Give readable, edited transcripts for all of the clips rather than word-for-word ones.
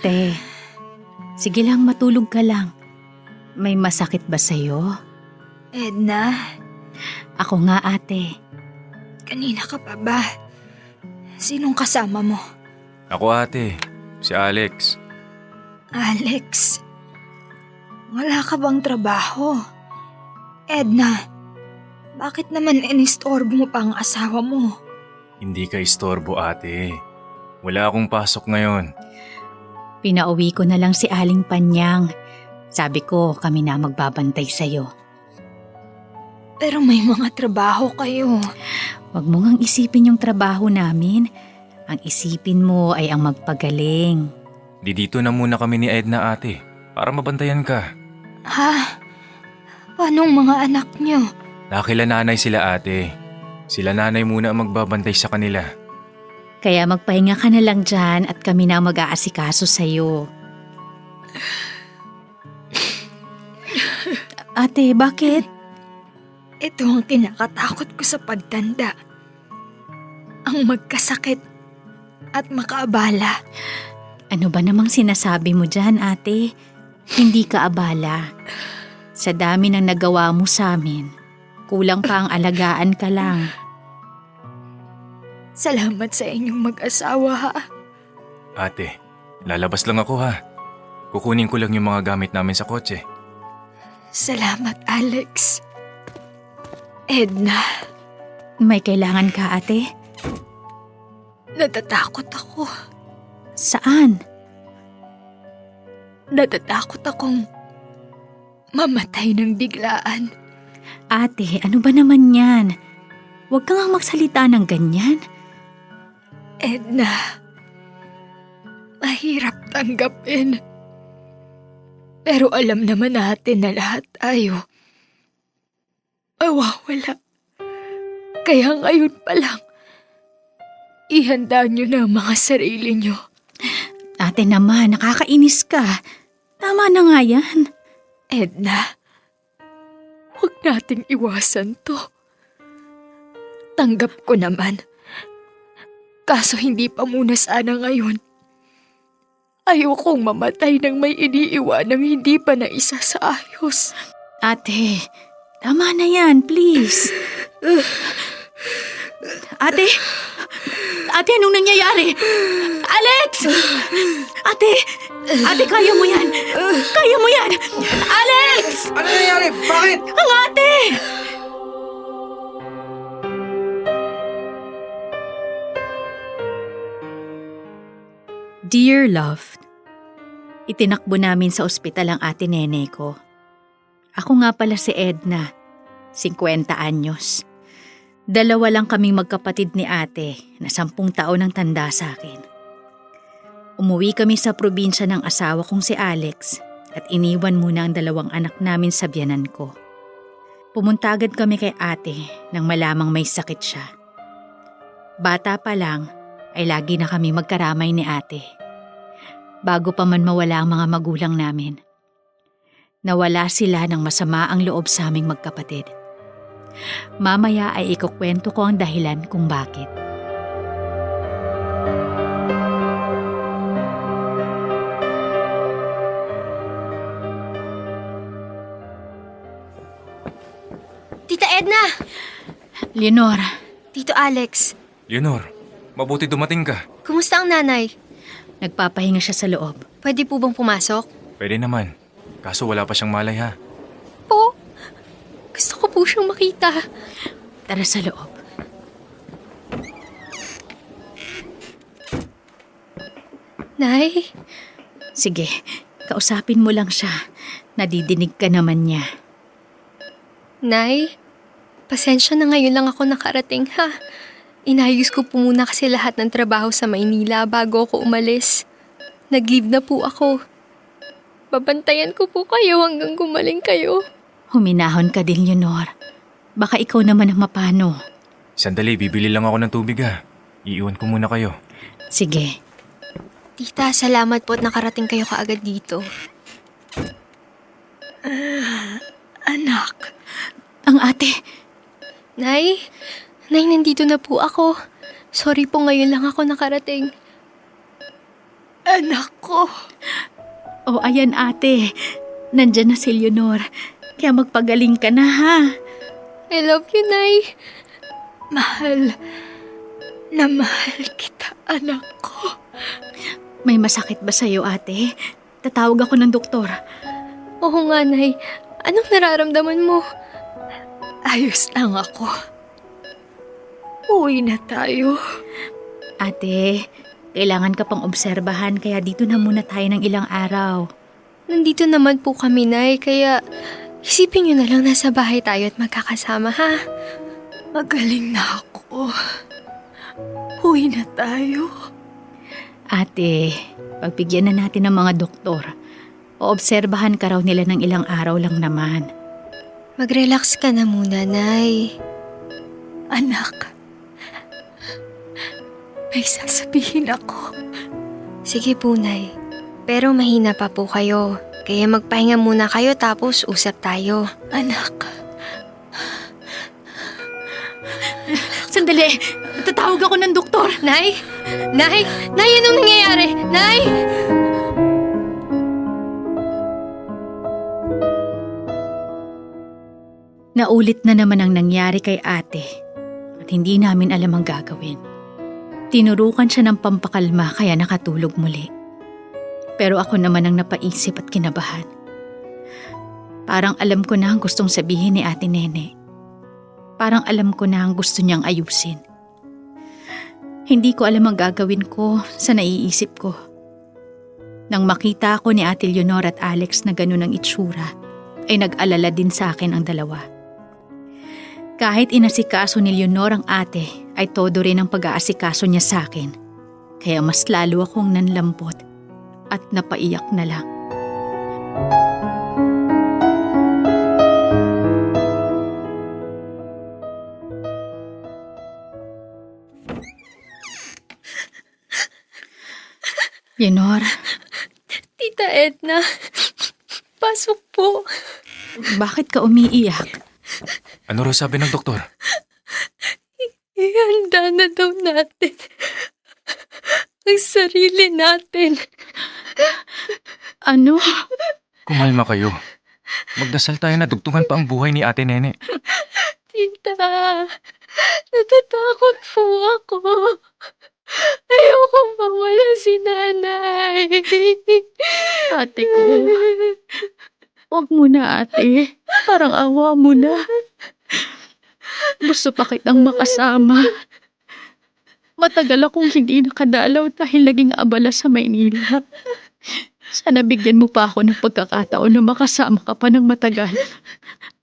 ate. Sige lang, matulog ka lang. May masakit ba sa'yo? Edna, Ako nga ate. kanina ka pa ba? Sinong kasama mo? Ako ate, si Alex. Alex, wala ka bang trabaho? Edna, bakit naman inistorbo mo pa ang asawa mo? Hindi ka istorbo ate. Wala akong pasok ngayon. Pinauwi ko na lang si Aling Panyang. Sabi ko kami na magbabantay sa'yo. Pero may mga trabaho kayo. Huwag mo ngang isipin yung trabaho namin. Ang isipin mo ay ang magpagaling. Di dito na muna kami ni Edna ate, para mabantayan ka. Ha? Paanong mga anak niyo? Nakila nanay sila ate. Sila nanay muna ang magbabantay sa kanila. Kaya magpahinga ka na lang dyan at kami na ang mag-aasikaso sa'yo. Ate, bakit? Ito ang kinakatakot ko sa pagtanda. Ang magkasakit at makaabala. Ano ba namang sinasabi mo dyan, ate? Hindi ka abala. Sa dami ng nagawa mo sa amin, kulang pa ang alagaan ka lang. Salamat sa inyong mag-asawa ha. Ate, lalabas lang ako ha. Kukunin ko lang yung mga gamit namin sa kotse. Salamat, Alex. Edna, May kailangan ka, ate? natatakot ako. Saan? Natatakot akong mamatay ng biglaan. Ate, ano ba naman yan? Huwag ka nga magsalita ng ganyan. Edna, mahirap tanggapin. Pero alam naman natin na lahat tayo mawawala. Kaya ngayon pa lang, ihanda nyo na ang mga sarili nyo. Ate naman, nakakainis ka. Tama na nga yan. Edna, huwag nating iwasan to. Tanggap ko naman. Kaso hindi pa muna sana ngayon. Ayokong mamatay nang may iniiwanang hindi pa naisa sa ayos. Ate, tama na yan, please. Ate? Ate, anong nangyayari? Alex! Ate! Ate, kaya mo yan! Kaya mo yan! Alex! Ano nangyari? Bakit? Ang ate! Dear love, itinakbo namin sa ospital ang ate nene ko. Ako nga pala si Edna, 50 anyos. Dalawa lang kaming magkapatid ni ate na 10 taon ang tanda sa akin. Umuwi kami sa probinsya ng asawa kong si Alex at iniwan muna ang 2 anak namin sa biyanan ko. Pumunta agad kami kay ate nang malamang may sakit siya. Bata pa lang ay lagi na kami magkaramay ni ate. Bago pa man mawala ang mga magulang namin. Nawala sila ng masama ang loob sa aming magkapatid. Mamaya ay ikukwento ko ang dahilan kung bakit. Tita Edna! Leonor, Tito Alex, Leonor, mabuti dumating ka. kumusta ang nanay? nagpapahinga siya sa loob. Pwede po bang pumasok? Pwede naman. Kaso wala pa siyang malay ha. Po, gusto ko po siyang makita. Tara sa loob. Nay, Sige, kausapin mo lang siya. Nadidinig ka naman niya. Nay, pasensya na ngayon lang ako nakarating ha. Inayos ko po muna kasi lahat ng trabaho sa Maynila bago ako umalis. Nag-leave na po ako. Babantayan ko po kayo hanggang gumaling kayo. Huminahon ka din, Leonor. Baka ikaw naman ang mapano. Sandali, bibili lang ako ng tubig ha. Iiwan ko muna kayo. Sige. Tita, salamat po at nakarating kayo kaagad dito. Anak, Ang ate, Nay, nandito na po ako. Sorry po ngayon lang ako nakarating. Anak ko. O ayan ate, nandyan na si Leonor. Kaya magpagaling ka na ha. I love you, Nay. Mahal na mahal kita, anak ko. May masakit ba sa'yo ate? Tatawag ako ng doktor. Oo nga, Nay. Anong nararamdaman mo? Ayos lang ako. Uwi na tayo. Ate, kailangan ka pang obserbahan kaya dito na muna tayo ng ilang araw. Nandito naman po kami, Nay, kaya isipin niyo na lang nasa bahay tayo at magkakasama, ha? Magaling na ako. Uwi na tayo. Ate, pagbigyan na natin ng mga doktor. Oobserbahan ka raw nila ng ilang araw lang naman. Mag-relax ka na muna, Nay. Anak, may sasabihin ako. Sige po, Nay. Pero mahina pa po kayo. Kaya magpahinga muna kayo tapos usap tayo. Anak, Sandali, tatawag ako ng doktor. Nay! Nay! Nay, anong nangyayari? Nay! Naulit na naman ang nangyari kay ate at hindi namin alam ang gagawin. Tinurukan siya ng pampakalma kaya nakatulog muli. Pero ako naman ang napaisip at kinabahan. Parang alam ko na ang gustong sabihin ni Ate Nene. Parang alam ko na ang gusto niyang ayusin. Hindi ko alam ang gagawin ko sa naiisip ko. Nang makita ko ni Ate Leonor at Alex na ganun ang itsura, ay nag-alala din sa akin ang dalawa. Kahit inasikaso ni Leonor ang ate, ay todo rin ang pag-aasikaso niya sa akin. Kaya mas lalo akong nanlampot at napaiyak na lang. Leonor, Tita Edna, pasok po. bakit ka umiiyak? Ano raw sabi ng doktor? Ihanda na daw natin ang sarili natin. Ano? Kumalma kayo. Magdasal tayo na dugtungan pa ang buhay ni Ate Nene. Tita, natatakot po ako. Ayokong mawala si nanay. Ate ko. Huwag mo na ate. Parang awa mo na. Gusto pa kitang makasama. Matagal akong hindi nakadalaw dahil naging abala sa Maynila. Sana bigyan mo pa ako ng pagkakataon na makasama ka pa ng matagal.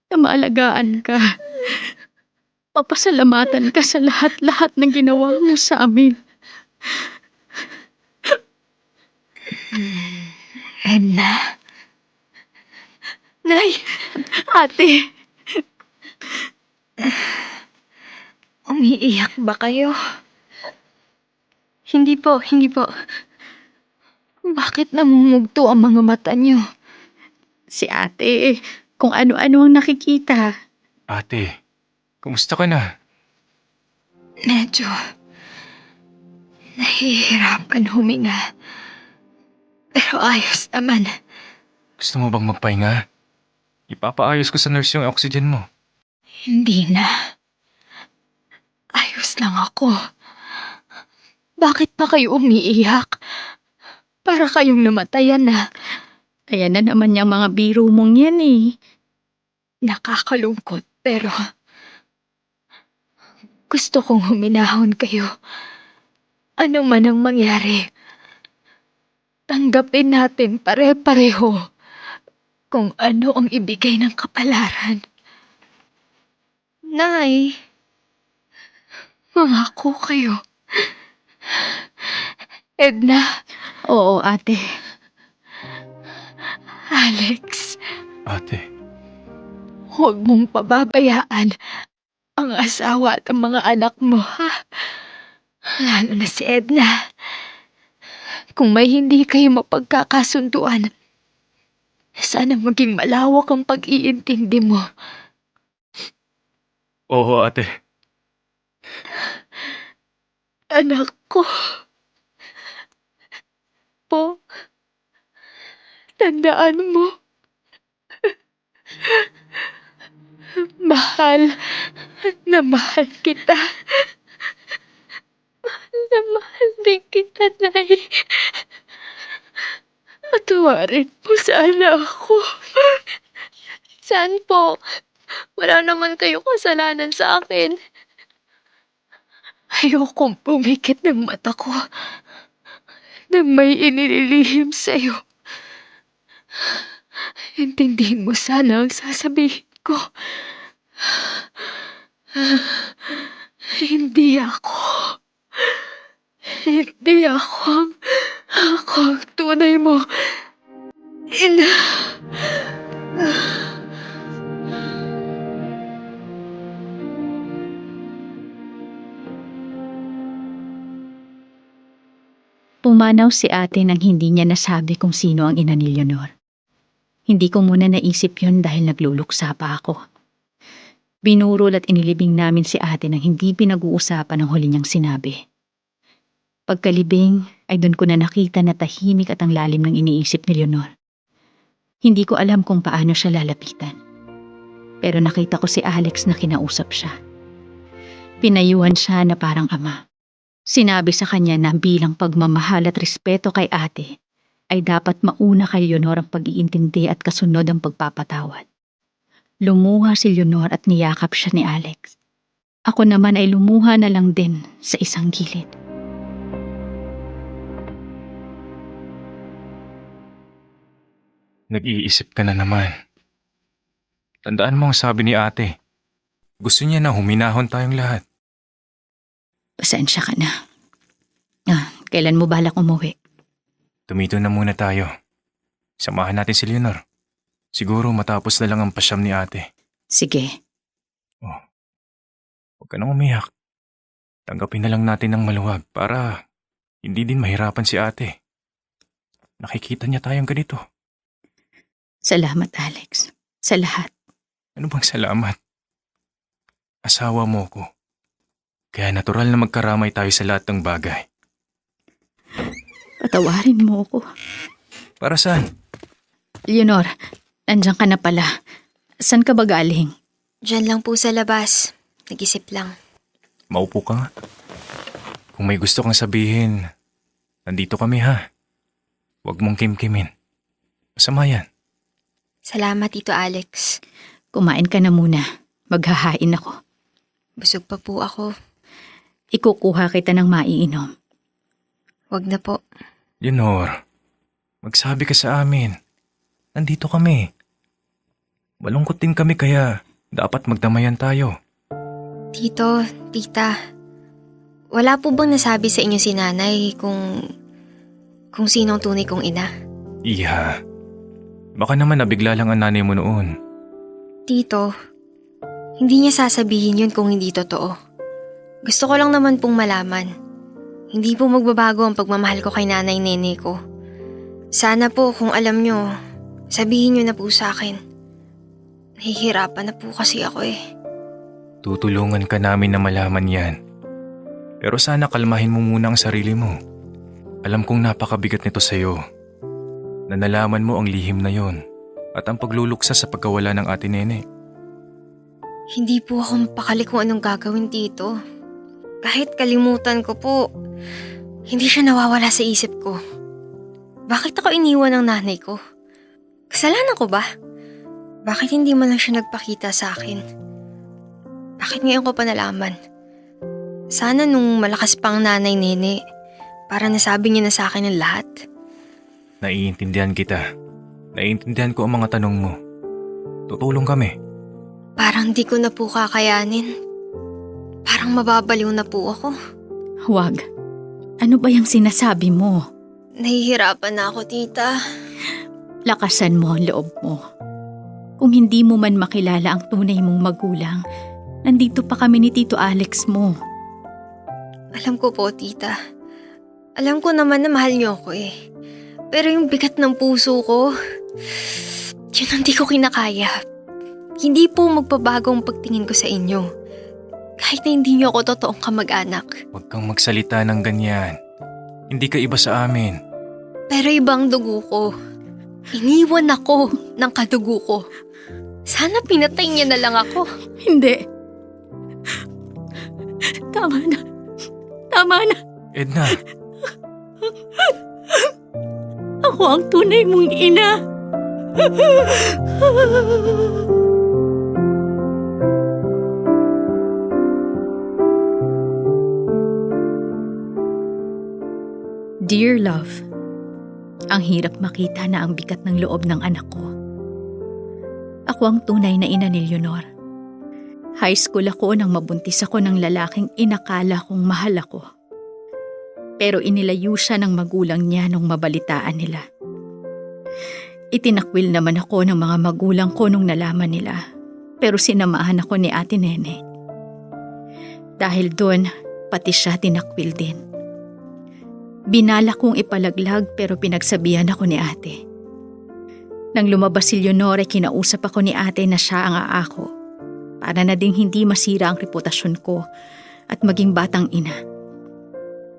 Na maalagaan ka. Papasalamatan ka sa lahat-lahat ng ginawa mo sa amin. Edna. Nay! Ate! Umiiyak ba kayo? Hindi po, hindi po. Bakit namumugto ang mga mata niyo? Si ate, kung ano-ano ang nakikita. Ate, kumusta ka na? Medyo nahihirapan huminga. Pero ayos naman. Gusto mo bang magpahinga? Ipapaayos ko sa nurse yung oxygen mo. Hindi na. Ayos lang ako. Bakit pa kayo umiiyak? Para kayong namatayan na. Kaya na naman yung mga biro mong yan eh. Nakakalungkot pero gusto kong huminahon kayo. Ano man ang mangyari, tanggapin natin pare-pareho kung ano ang ibigay ng kapalaran. Nay, Mangako kayo. Edna, Oo ate. Alex, Ate, huwag mong pababayaan ang asawa at ang mga anak mo, ha? Lalo na si Edna. Kung may hindi kayo mapagkakasunduan, sana maging malawak ang pag-iintindi mo. oo ate. Anak ko. Po. Tandaan mo, mahal na mahal kita. Mahal na mahal din kita, Nay. Patawarin mo sana ako. Saan po? Wala naman kayo kasalanan sa akin. Ayokong pumikit ng mata ko na may inililihim sa'yo. Intindihin mo sana ang sasabihin ko. Hindi ako. Hindi ako ang tunay mo. Ina. Pumanaw si ate nang hindi niya nasabi kung sino ang ina ni Leonor. Hindi ko muna naisip yun dahil nagluluksa pa ako. Binurol at inilibing namin si ate nang hindi pinag-uusapan ang huli niyang sinabi. Pagkalibing ay doon ko na nakita na tahimik at ang lalim ng iniisip ni Leonor. Hindi ko alam kung paano siya lalapitan. Pero nakita ko si Alex na kinausap siya. Pinayuhan siya na parang ama. Sinabi sa kanya na bilang pagmamahal at respeto kay ate, ay dapat mauna kay Leonor ang pag-iintindi at kasunod ang pagpapatawad. Lumuha si Leonor at niyakap siya ni Alex. Ako naman ay lumuha na lang din sa isang gilid. Nag-iisip ka na naman. Tandaan mo ang sabi ni ate. Gusto niya na huminahon tayong lahat. Pasensya ka na. Kailan mo balak umuwi? Tumito na muna tayo. Samahan natin si Leonor. Siguro matapos na lang ang pasyam ni ate. Sige. Huwag ka nang umiyak. Tanggapin na lang natin ng maluwag para hindi din mahirapan si ate. Nakikita niya tayong ganito. Salamat, Alex. Sa lahat. Ano bang salamat? Asawa mo ko. Kaya natural na magkaramay tayo sa lahat ng bagay. Patawarin mo ako. Para saan? Leonor, nandiyan ka na pala. Saan ka ba galing? Diyan lang po sa labas. Nag-isip lang. Maupo ka nga. Kung may gusto kang sabihin, nandito kami ha. Huwag mong kimkimin. Masama yan. Salamat, Tito Alex. Kumain ka na muna. Maghahain ako. Busog pa po ako. Ikukuha kita ng maiinom. Wag na po. Leonor, magsabi ka sa amin. Nandito kami. Malungkot din kami kaya dapat magdamayan tayo. Tito, tita, wala po bang nasabi sa inyo si nanay kung sino ang tunay kong ina? Iha, baka naman nabigla lang ang nanay mo noon. Tito, hindi niya sasabihin yun kung hindi totoo. Gusto ko lang naman pong malaman. Hindi po magbabago ang pagmamahal ko kay nanay nene ko. Sana po kung alam nyo, sabihin nyo na po sa akin. Nahihirapan na po kasi ako eh. Tutulungan ka namin na malaman yan. Pero sana kalmahin mo muna ang sarili mo. Alam kong napakabigat nito sa'yo. Na nalaman mo ang lihim na yon at ang pagluluksa sa pagkawala ng ate nene. Hindi po ako mapakali kung anong gagawin dito. Kahit kalimutan ko po, hindi siya nawawala sa isip ko. Bakit ako iniwan ng nanay ko? Kasalanan ko ba? Bakit hindi man lang siya nagpakita sa akin? Bakit ngayon ko pa nalaman? Sana nung malakas pang nanay nene, para nasabi niya na sa akin ang lahat. Naiintindihan kita. Naiintindihan ko ang mga tanong mo. Tutulong kami. Parang di ko na po kakayanin. Parang mababaliw na po ako. Huwag. Ano ba yung sinasabi mo? Nahihirapan na ako, tita. Lakasan mo ang loob mo. Kung hindi mo man makilala ang tunay mong magulang, nandito pa kami ni Tito Alex mo. Alam ko po, tita. Alam ko naman na mahal niyo ako eh. Pero yung bigat ng puso ko, yun ang di ko kinakaya. Hindi po magbabago ang pagtingin ko sa inyo. Kahit na hindi niyo ako totoong kamag-anak. Huwag kang magsalita ng ganyan. Hindi ka iba sa amin. Pero ibang dugo ko. Iniwan ako ng kadugo ko. Sana pinatay niya na lang ako. Hindi. Tama na. Tama na. Edna, Ako ang tunay mong ina. Dear love, ang hirap makita na ang bigat ng loob ng anak ko. Ako ang tunay na ina ni Leonor. High school ako nang mabuntis ako ng lalaking inakala kong mahal ako. Pero inilayo siya ng magulang niya nung mabalitaan nila. Itinakwil naman ako ng mga magulang ko nung nalaman nila. Pero sinamahan ako ni Ate Nene. Dahil doon, pati siya tinakwil din. Binala kong ipalaglag pero pinagsabihan ako ni ate. Nang lumabas si Leonore, kinausap ako ni ate na siya ang aako para na ding hindi masira ang reputasyon ko at maging batang ina.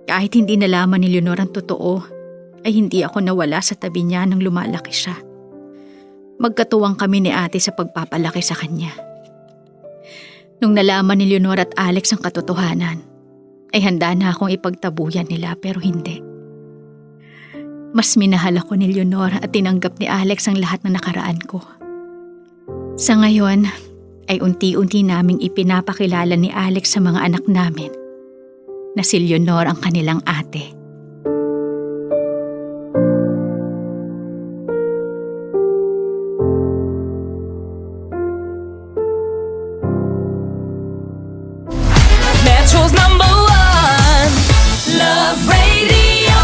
Kahit hindi nalaman ni Leonore ang totoo, ay hindi ako nawala sa tabi niya nang lumalaki siya. Magkatuwang kami ni ate sa pagpapalaki sa kanya. Nung nalaman ni Leonore at Alex ang katotohanan, ay handa na akong ipagtabuyan nila pero hindi. Mas minahal ako ni Leonor at tinanggap ni Alex ang lahat ng nakaraan ko. Sa ngayon, ay unti-unti naming ipinapakilala ni Alex sa mga anak namin na si Leonor ang kanilang ate. Metro's #1 Love Radio.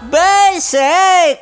Basic!